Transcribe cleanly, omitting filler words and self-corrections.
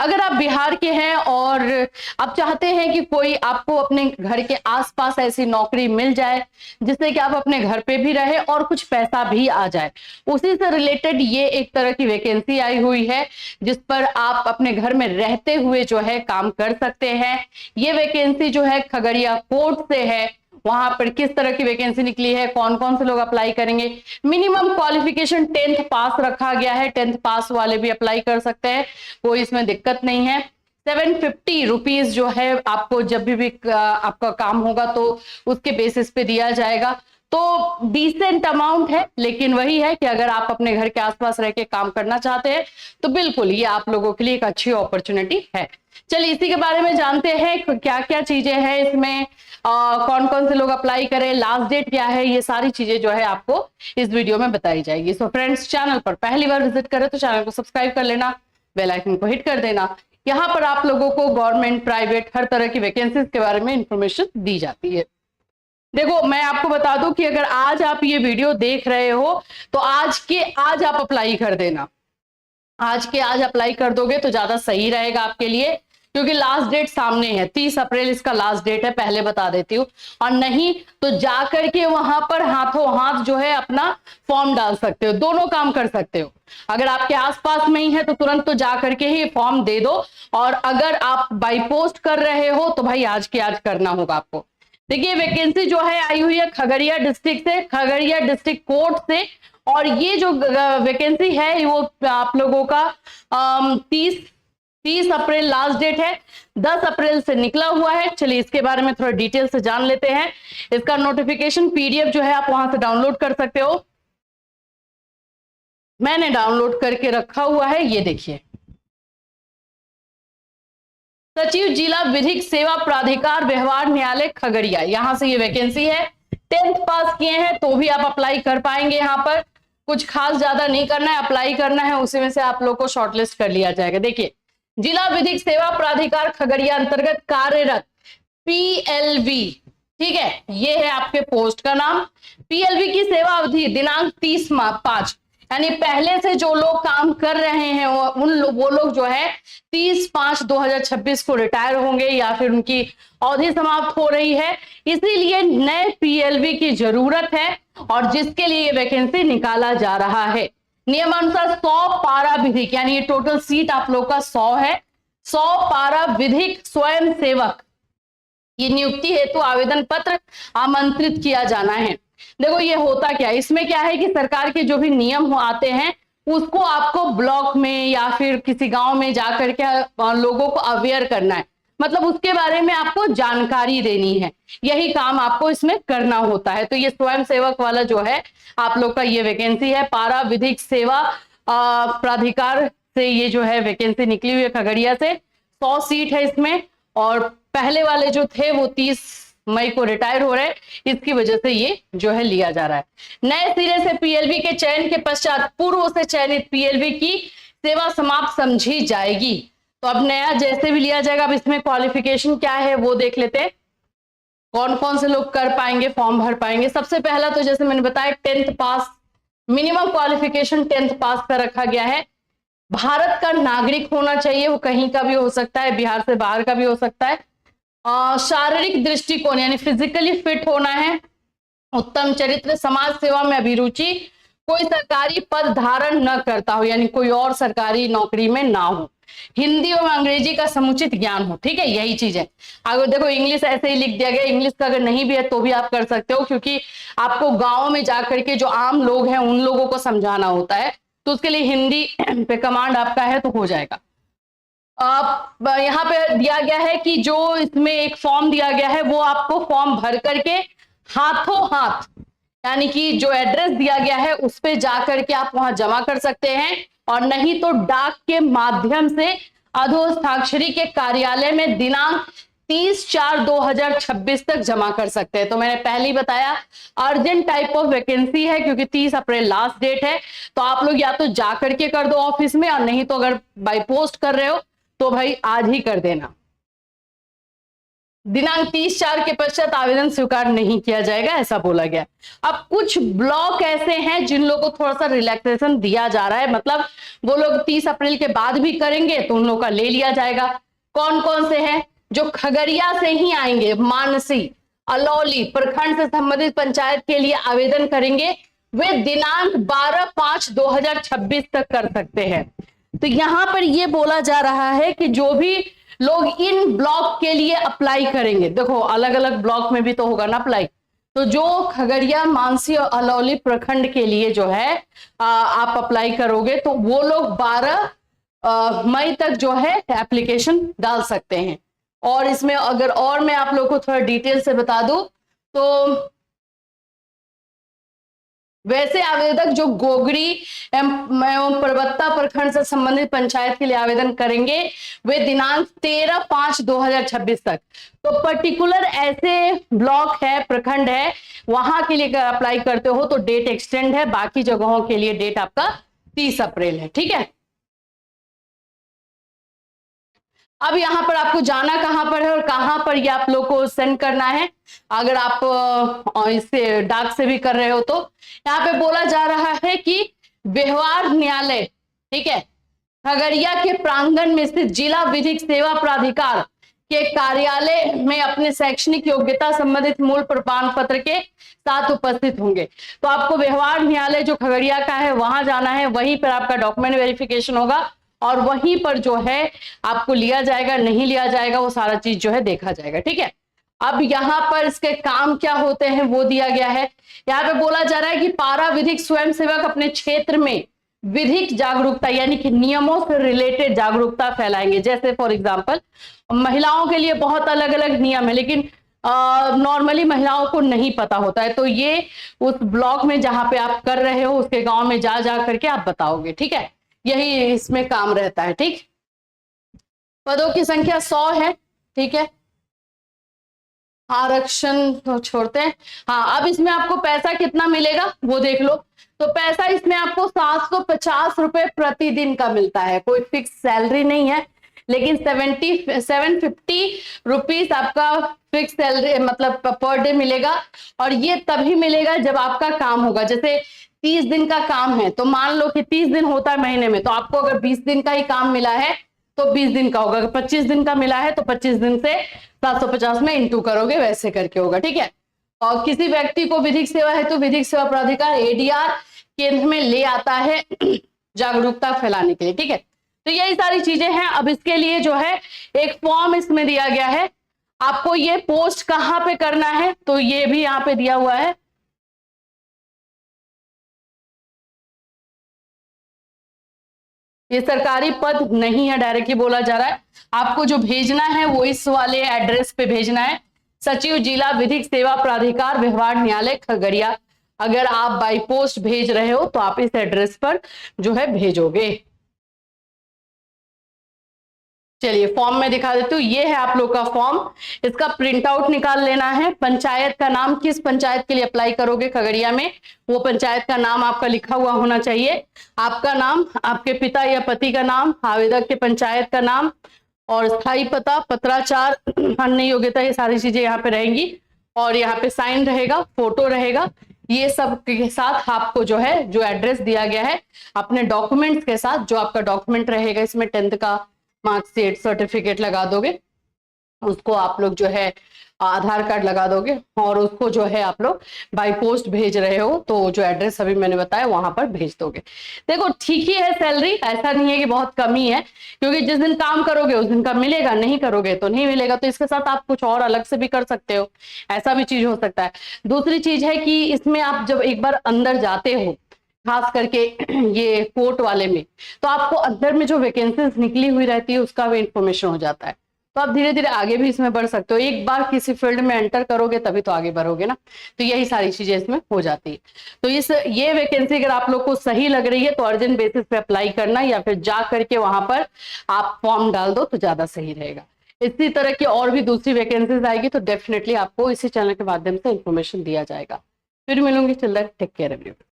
अगर आप बिहार के हैं और आप चाहते हैं कि कोई आपको अपने घर के आसपास ऐसी नौकरी मिल जाए जिससे कि आप अपने घर पे भी रहे और कुछ पैसा भी आ जाए, उसी से रिलेटेड ये एक तरह की वैकेंसी आई हुई है जिस पर आप अपने घर में रहते हुए जो है काम कर सकते हैं। ये वैकेंसी जो है खगड़िया कोर्ट से है। वहां पर किस तरह की वैकेंसी निकली है, कौन कौन से लोग अप्लाई करेंगे, मिनिमम क्वालिफिकेशन 10th पास रखा गया है, 10th पास वाले भी अप्लाई कर सकते हैं, कोई इसमें दिक्कत नहीं है। 750 रुपीज जो है आपको जब भी आपका काम होगा तो उसके बेसिस पे दिया जाएगा। तो डिसेंट अमाउंट है, लेकिन वही है कि अगर आप अपने घर के आसपास रह के काम करना चाहते हैं तो बिल्कुल ये आप लोगों के लिए एक अच्छी अपॉर्चुनिटी है। चलिए इसी के बारे में जानते हैं क्या क्या चीजें हैं इसमें, कौन कौन से लोग अप्लाई करें, लास्ट डेट क्या है, ये सारी चीजें जो है आपको इस वीडियो में बताई जाएगी। सो फ्रेंड्स, चैनल पर पहली बार विजिट करें तो चैनल को सब्सक्राइब कर लेना, बेल आइकन को हिट कर देना। यहाँ पर आप लोगों को गवर्नमेंट, प्राइवेट, हर तरह की वैकेंसीज के बारे में इंफॉर्मेशन दी जाती है। देखो मैं आपको बता दूं कि अगर आज आप ये वीडियो देख रहे हो तो आज के आज आप अप्लाई कर देना, आज के आज अप्लाई कर दोगे तो ज्यादा सही रहेगा आपके लिए, क्योंकि लास्ट डेट सामने है, 30 अप्रैल इसका लास्ट डेट है, पहले बता देती हूँ। और नहीं तो जाकर के वहां पर हाथों हाथ जो है अपना फॉर्म डाल सकते हो, दोनों काम कर सकते हो। अगर आपके आसपास में ही है तो तुरंत तो जाकर के ही फॉर्म दे दो, और अगर आप बाई पोस्ट कर रहे हो तो भाई आज के आज करना होगा आपको। देखिए वैकेंसी जो है आई हुई है खगड़िया डिस्ट्रिक्ट से, खगड़िया डिस्ट्रिक्ट कोर्ट से, और ये जो वैकेंसी है वो आप लोगों का 30 अप्रैल लास्ट डेट है, 10 अप्रैल से निकला हुआ है। चलिए इसके बारे में थोड़ा डिटेल से जान लेते हैं। इसका नोटिफिकेशन पीडीएफ जो है आप वहां से डाउनलोड कर सकते हो, मैंने डाउनलोड करके रखा हुआ है, ये देखिए। सचिव जिला विधिक सेवा प्राधिकार व्यवहार न्यायालय खगड़िया, यहां से ये वैकेंसी है। 10th पास किए हैं तो भी आप अप्लाई कर पाएंगे। यहाँ पर कुछ खास ज्यादा नहीं करना है, अप्लाई करना है, उसी में से आप लोग को शॉर्टलिस्ट कर लिया जाएगा। देखिए जिला विधिक सेवा प्राधिकार खगड़िया अंतर्गत कार्यरत पीएलवी, ठीक है, ये है आपके पोस्ट का नाम। पीएलवी की सेवा अवधि दिनांक 30/5, यानी पहले से जो लोग काम कर रहे हैं वो लोग जो है 30/5/2026 को रिटायर होंगे या फिर उनकी अवधि समाप्त हो रही है, इसीलिए नए पीएलवी की जरूरत है और जिसके लिए ये वैकेंसी निकाला जा रहा है। नियमानुसार 100 पारा विधिक, यानी ये टोटल सीट आप लोग का 100 है, 100 पारा विधिक स्वयं सेवक, ये नियुक्ति हेतु आवेदन पत्र आमंत्रित किया जाना है। देखो ये होता क्या है, इसमें क्या है कि सरकार के जो भी नियम आते हैं उसको आपको ब्लॉक में या फिर किसी गांव में जाकर के लोगों को अवेयर करना है, मतलब उसके बारे में आपको जानकारी देनी है, यही काम आपको इसमें करना होता है। तो ये स्वयं सेवक वाला जो है आप लोग का ये वैकेंसी है, पारा विधिक सेवा प्राधिकार से ये जो है वैकेंसी निकली हुई है खगड़िया से। 100 सीट है इसमें, और पहले वाले जो थे वो 30 मई को रिटायर हो रहे, इसकी वजह से ये जो है लिया जा रहा है। नए सिरे से पीएलवी के चयन के पश्चात पूर्व से चयनित पीएलवी की सेवा समाप्त समझी जाएगी। तो अब नया जैसे भी लिया जाएगा, अब इसमें क्वालिफिकेशन क्या है वो देख लेते हैं, कौन कौन से लोग कर पाएंगे, फॉर्म भर पाएंगे। सबसे पहला तो जैसे मैंने बताया 10th पास, मिनिमम क्वालिफिकेशन 10th पास का रखा गया है। भारत का नागरिक होना चाहिए, वो कहीं का भी हो सकता है, बिहार से बाहर का भी हो सकता है। शारीरिक दृष्टिकोण यानी फिजिकली फिट होना है, उत्तम चरित्र, समाज सेवा में अभिरुचि, कोई सरकारी पद धारण न करता हो, यानी कोई और सरकारी नौकरी में ना हो, हिंदी और अंग्रेजी का समुचित ज्ञान हो, ठीक है, यही चीज है। अगर देखो इंग्लिश ऐसे ही लिख दिया गया, इंग्लिश का अगर नहीं भी है तो भी आप कर सकते हो, क्योंकि आपको गाँव में जाकर के जो आम लोग हैं उन लोगों को समझाना होता है, तो उसके लिए हिंदी पे कमांड आपका है तो हो जाएगा। यहाँ पे दिया गया है कि जो इसमें एक फॉर्म दिया गया है वो आपको फॉर्म भर करके हाथों हाथ, यानी कि जो एड्रेस दिया गया है उस पे जाकर के आप वहां जमा कर सकते हैं, और नहीं तो डाक के माध्यम से अधोहस्ताक्षरी के कार्यालय में दिनांक 30/4/2026 तक जमा कर सकते हैं। तो मैंने पहले ही बताया अर्जेंट टाइप ऑफ वैकेंसी है, क्योंकि 30 अप्रैल लास्ट डेट है, तो आप लोग या तो जाकर के कर दो ऑफिस में, और नहीं तो अगर बाय पोस्ट कर रहे हो तो भाई आज ही कर देना। दिनांक 30/4 के पश्चात आवेदन स्वीकार नहीं किया जाएगा, ऐसा बोला गया। अब कुछ ब्लॉक ऐसे हैं जिन लोगों को थोड़ा सा रिलैक्सेशन दिया जा रहा है, मतलब वो लोग 30 अप्रैल के बाद भी करेंगे तो उन लोगों का ले लिया जाएगा। कौन कौन से हैं? जो खगड़िया से ही आएंगे, मानसी, अलौली प्रखंड से संबंधित पंचायत के लिए आवेदन करेंगे, वे दिनांक 12/5/2026 तक कर सकते हैं। तो यहां पर यह बोला जा रहा है कि जो भी लोग इन ब्लॉक के लिए अप्लाई करेंगे, देखो अलग अलग ब्लॉक में भी तो होगा ना अप्लाई, तो जो खगड़िया, मानसी और अलौली प्रखंड के लिए जो है आप अप्लाई करोगे तो वो लोग 12 मई तक जो है एप्लीकेशन डाल सकते हैं। और इसमें अगर और मैं आप लोगों को थोड़ा डिटेल से बता दूं तो वैसे आवेदक जो गोगरी एवं परबत्ता प्रखंड से संबंधित पंचायत के लिए आवेदन करेंगे वे दिनांक 13/5/2026 तक, तो पर्टिकुलर ऐसे ब्लॉक है, प्रखंड है, वहां के लिए अगर अप्लाई करते हो तो डेट एक्सटेंड है, बाकी जगहों के लिए डेट आपका 30 अप्रैल है। ठीक है, अब यहां पर आपको जाना कहां पर है और कहां पर ये आप लोग को सेंड करना है, अगर आप इससे डाक से भी कर रहे हो तो यहाँ पे बोला जा रहा है कि व्यवहार न्यायालय, ठीक है, खगड़िया के प्रांगण में स्थित जिला विधिक सेवा प्राधिकार के कार्यालय में अपने शैक्षणिक योग्यता संबंधित मूल प्रमाण पत्र के साथ उपस्थित होंगे। तो आपको व्यवहार न्यायालय जो खगड़िया का है वहां जाना है, वहीं पर आपका डॉक्यूमेंट वेरिफिकेशन होगा और वहीं पर जो है आपको लिया जाएगा, नहीं लिया जाएगा, वो सारा चीज जो है देखा जाएगा। ठीक है, अब यहाँ पर इसके काम क्या होते हैं वो दिया गया है। यहाँ पे बोला जा रहा है कि पारा विधिक स्वयंसेवक अपने क्षेत्र में विधिक जागरूकता यानी कि नियमों से रिलेटेड जागरूकता फैलाएंगे। जैसे फॉर एग्जांपल महिलाओं के लिए बहुत अलग अलग नियम है, लेकिन नॉर्मली महिलाओं को नहीं पता होता है, तो ये उस ब्लॉक में जहां पे आप कर रहे हो उसके गांव में जा करके आप बताओगे। ठीक है, यही इसमें काम रहता है। ठीक, पदों की संख्या 100 है। ठीक है, आरक्षण तो छोड़ते हैं। हाँ, अब इसमें आपको पैसा कितना मिलेगा वो देख लो। तो पैसा इसमें आपको 750 रुपए प्रतिदिन का मिलता है, कोई फिक्स सैलरी नहीं है, लेकिन 750 रुपीज आपका फिक्स सैलरी मतलब पर डे मिलेगा। और ये तभी मिलेगा जब आपका काम होगा। जैसे 30 दिन का काम है तो मान लो कि 30 दिन होता है महीने में, तो आपको अगर 20 दिन का ही काम मिला है तो 20 दिन का होगा, अगर 25 दिन का मिला है तो 25 दिन से 750 में इंटू करोगे, वैसे करके होगा। ठीक है, और किसी व्यक्ति को विधिक सेवा है तो विधिक सेवा प्राधिकार एडीआर केंद्र में ले आता है जागरूकता फैलाने के लिए। ठीक है, तो यही सारी चीजें हैं। अब इसके लिए जो है एक फॉर्म इसमें दिया गया है, आपको ये पोस्ट कहां पे करना है तो ये भी यहाँ पे दिया हुआ है। ये सरकारी पद नहीं है, डायरेक्टली बोला जा रहा है। आपको जो भेजना है वो इस वाले एड्रेस पे भेजना है, सचिव जिला विधिक सेवा प्राधिकार व्यवहार न्यायालय खगड़िया। अगर आप बाई पोस्ट भेज रहे हो तो आप इस एड्रेस पर जो है भेजोगे। चलिए फॉर्म में दिखा देती हूँ, ये है आप लोग का फॉर्म, इसका प्रिंट आउट निकाल लेना है। पंचायत का नाम, किस पंचायत के लिए अप्लाई करोगे खगड़िया में, वो पंचायत का नाम आपका लिखा हुआ होना चाहिए। आपका नाम, आपके पिता या पति का नाम, आवेदक के पंचायत का नाम और स्थायी पता, पत्राचार, अन्य योग्यता, ये सारी चीजें यहाँ पे रहेंगी। और यहाँ पे साइन रहेगा, फोटो रहेगा, ये सब के साथ आपको जो है जो एड्रेस दिया गया है अपने डॉक्यूमेंट्स के साथ, जो आपका डॉक्यूमेंट रहेगा इसमें 10th का मार्कशीट, सर्टिफिकेट लगा दोगे, उसको आप लोग जो है आधार कार्ड लगा दोगे और उसको जो है आप लोग बाय पोस्ट भेज रहे हो तो जो एड्रेस अभी मैंने बताया वहां पर भेज दोगे। देखो ठीक ही है सैलरी, ऐसा नहीं है कि बहुत कमी है, क्योंकि जिस दिन काम करोगे उस दिन का मिलेगा, नहीं करोगे तो नहीं मिलेगा। तो इसके साथ आप कुछ और अलग से भी कर सकते हो, ऐसा भी चीज हो सकता है। दूसरी चीज है कि इसमें आप जब एक बार अंदर जाते हो, खास करके ये कोर्ट वाले में, तो आपको अंदर में जो वैकेंसीज निकली हुई रहती है उसका भी इंफॉर्मेशन हो जाता है, तो आप धीरे धीरे आगे भी इसमें बढ़ सकते हो। एक बार किसी फील्ड में एंटर करोगे तभी तो आगे बढ़ोगे ना, तो यही सारी चीजें इसमें हो जाती है। तो ये वैकेंसी अगर आप लोग को सही लग रही है तो अर्जेंट बेसिस पे अप्लाई करना, या फिर जा करके वहां पर आप फॉर्म डाल दो तो ज्यादा सही रहेगा। इसी तरह की और भी दूसरी वैकेंसीज आएगी तो डेफिनेटली आपको इसी चैनल के माध्यम से इंफॉर्मेशन दिया जाएगा। फिर मिलूंगी, चिल्ड्रन टेक केयर एवरीवन।